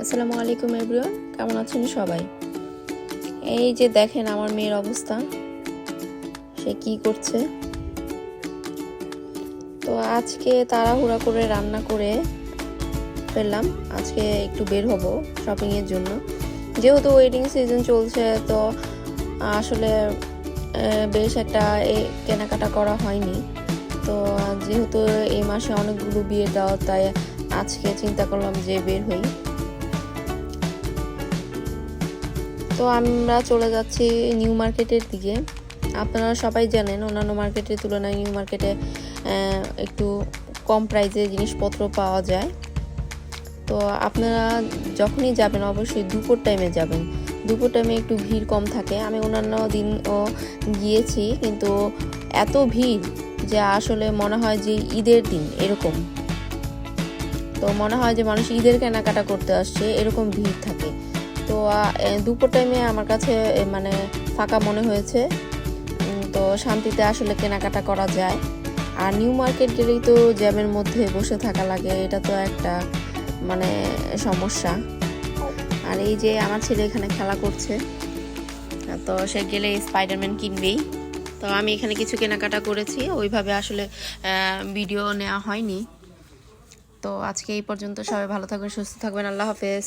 আসসালামু আলাইকুম এভরিওয়ান, কেমন আছেন সবাই? এই যে দেখেন আমার মেয়ের অবস্থা, সে কি করছে। তো আজকে তাড়াহুড়া করে রান্না করে ফেললাম। আজকে একটু বের হব শপিং এর জন্য, যেহেতু ওয়েডিং সিজন চলছে। তো আসলে বেশ একটা কেনাকাটা করা হয়নি। তো যেহেতু এই মাসে অনেকগুলো বিয়ের দাওয়াত, তাই আজকে চিন্তা করলাম যে বের হই। তো আমরা চলে যাচ্ছি নিউ মার্কেটের দিকে। আপনারা সবাই জানেন অন্যান্য মার্কেটের তুলনায় নিউ মার্কেটে একটু কম প্রাইসে জিনিসপত্র পাওয়া যায়। তো আপনারা যখনই যাবেন অবশ্যই দুপুর টাইমে যাবেন। দুপুর টাইমে একটু ভিড় কম থাকে। আমি অন্যান্য দিনও গিয়েছি, কিন্তু এত ভিড় যে আসলে মনে হয় যে ঈদের দিন এরকম। তো মনে হয় যে মানুষ ঈদের কেনাকাটা করতে আসছে, এরকম ভিড় থাকে। তো দুপুর টাইমে আমার কাছে মানে ফাঁকা মনে হয়েছে। তো শান্তিতে আসলে কেনাকাটা করা যায়। আর নিউ মার্কেট গেলেই তো জ্যামের মধ্যে বসে থাকা লাগে, এটা তো একটা মানে সমস্যা। আর এই যে আমার ছেলে এখানে খেলা করছে, তো সে গেলে স্পাইডারম্যান কিনবেই। তো আমি এখানে কিছু কেনাকাটা করেছি, ওইভাবে আসলে ভিডিও নেওয়া হয়নি। তো আজকে এই পর্যন্ত, সবাই ভালো থাকবেন, সুস্থ থাকবেন, আল্লাহ হাফেজ।